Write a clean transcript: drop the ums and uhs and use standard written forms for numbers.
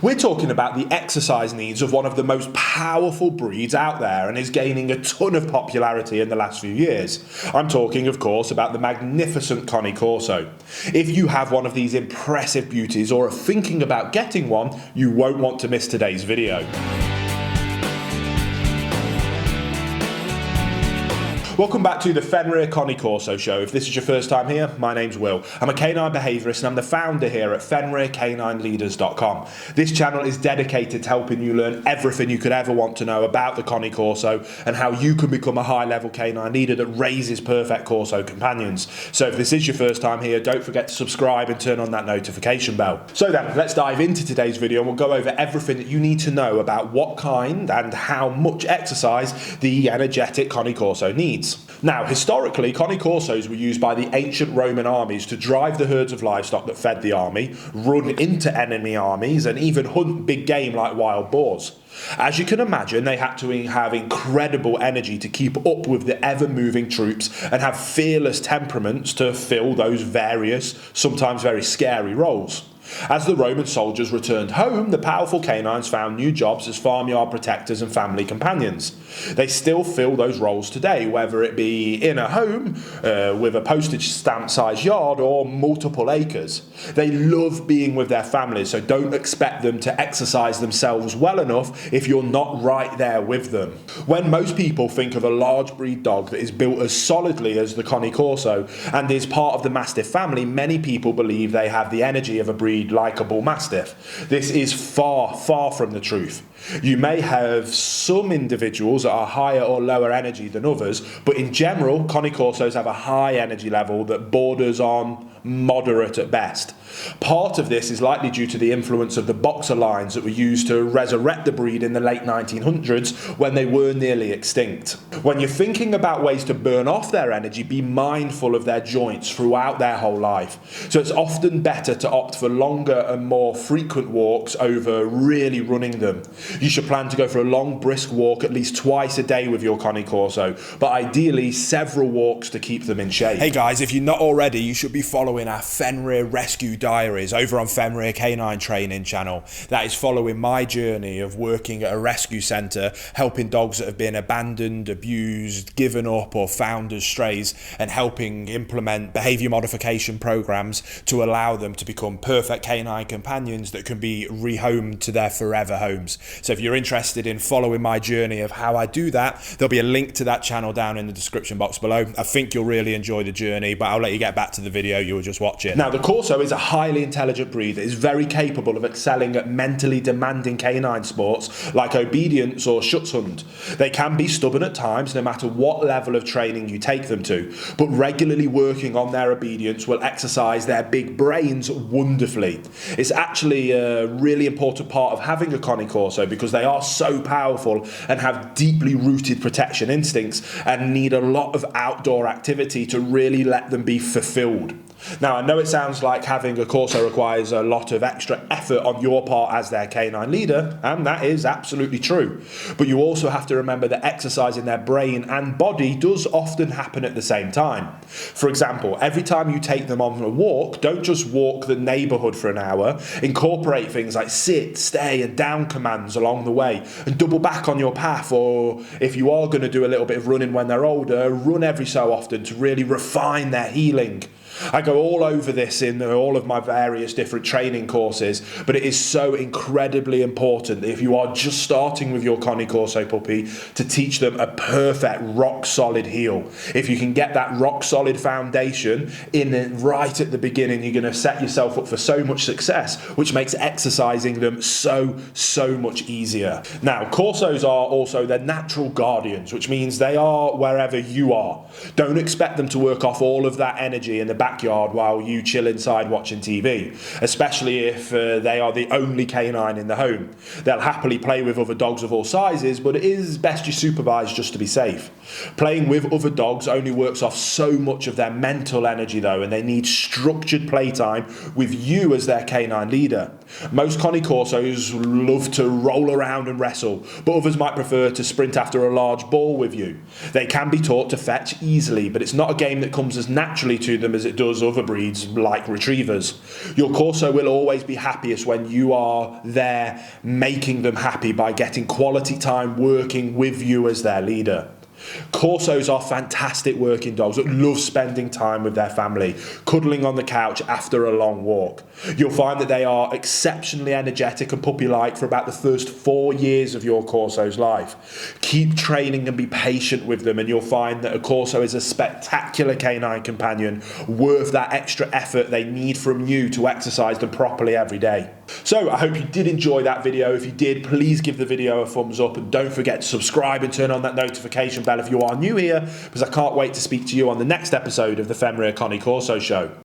We're talking about the exercise needs of one of the most powerful breeds out there and is gaining a ton of popularity in the last few years. I'm talking, of course, about the magnificent Cane Corso. If you have one of these impressive beauties or are thinking about getting one, you won't want to miss today's video. Welcome back to the Fenrir Cane Corso show. If this is your first time here, my name's Will. I'm a canine behaviourist and I'm the founder here at FenrirCanineLeaders.com. This channel is dedicated to helping you learn everything you could ever want to know about the Cane Corso and how you can become a high-level canine leader that raises perfect Corso companions. So if this is your first time here, don't forget to subscribe and turn on that notification bell. So then, let's dive into today's video and we'll go over everything that you need to know about what kind and how much exercise the energetic Cane Corso needs. Now, historically, Cane Corsos were used by the ancient Roman armies to drive the herds of livestock that fed the army, run into enemy armies, and even hunt big game like wild boars. As you can imagine, they had to have incredible energy to keep up with the ever-moving troops and have fearless temperaments to fill those various, sometimes very scary roles. As the Roman soldiers returned home, the powerful canines found new jobs as farmyard protectors and family companions. They still fill those roles today, whether it be in a home with a postage stamp sized yard or multiple acres. They love being with their families, so don't expect them to exercise themselves well enough if you're not right there with them. When most people think of a large breed dog that is built as solidly as the Cane Corso and is part of the Mastiff family, many people believe they have the energy of a breed like a bull mastiff. This is far, far from the truth. You may have some individuals that are higher or lower energy than others, but in general, Cane Corsos have a high energy level that borders on moderate at best. Part of this is likely due to the influence of the boxer lines that were used to resurrect the breed in the late 1900s when they were nearly extinct. When you're thinking about ways to burn off their energy, be mindful of their joints throughout their whole life. So it's often better to opt for longer and more frequent walks over really running them. You should plan to go for a long brisk walk at least twice a day with your Cane Corso, but ideally several walks to keep them in shape. Hey guys, if you're not already, you should be following our Fenrir Rescue Diaries over on Fenrir Canine Training channel. That is following my journey of working at a rescue centre, helping dogs that have been abandoned, abused, given up or found as strays, and helping implement behaviour modification programs to allow them to become perfect canine companions that can be rehomed to their forever homes. So if you're interested in following my journey of how I do that, there'll be a link to that channel down in the description box below. I think you'll really enjoy the journey, but I'll let you get back to the video you were just watching. Now, the Corso is a highly intelligent breed that is very capable of excelling at mentally demanding canine sports like obedience or schutzhund. They can be stubborn at times no matter what level of training you take them to, but regularly working on their obedience will exercise their big brains wonderfully. It's actually a really important part of having a Cane Corso because they are so powerful and have deeply rooted protection instincts and need a lot of outdoor activity to really let them be fulfilled. Now, I know it sounds like having a Corso requires a lot of extra effort on your part as their canine leader, and that is absolutely true. But you also have to remember that exercising their brain and body does often happen at the same time. For example, every time you take them on a walk, don't just walk the neighbourhood for an hour. Incorporate things like sit, stay and down commands along the way, and double back on your path, or if you are going to do a little bit of running when they're older, run every so often to really refine their healing. I go all over this in all of my various different training courses, but it is so incredibly important that if you are just starting with your Cane Corso puppy to teach them a perfect rock solid heel. If you can get that rock solid foundation in it right at the beginning, you're going to set yourself up for so much success, which makes exercising them so much easier. Now, Corsos are also their natural guardians, which means they are wherever you are. Don't expect them to work off all of that energy in the backyard while you chill inside watching TV, especially if they are the only canine in the home. They'll happily play with other dogs of all sizes, but it is best you supervise just to be safe. Playing with other dogs only works off so much of their mental energy though, and they need structured playtime with you as their canine leader. Most Cane Corsos love to roll around and wrestle, but others might prefer to sprint after a large ball with you. They can be taught to fetch easily, but it's not a game that comes as naturally to them as it does other breeds like retrievers. Your Corso will always be happiest when you are there making them happy by getting quality time working with you as their leader. Corsos are fantastic working dogs that love spending time with their family, cuddling on the couch after a long walk. You'll find that they are exceptionally energetic and puppy-like for about the first 4 years of your Corso's life. Keep training and be patient with them, and you'll find that a Corso is a spectacular canine companion worth that extra effort they need from you to exercise them properly every day. So I hope you did enjoy that video. If you did, please give the video a thumbs up, and don't forget to subscribe and turn on that notification bell if you are new here, because I can't wait to speak to you on the next episode of the Fenrir Cane Corso Show.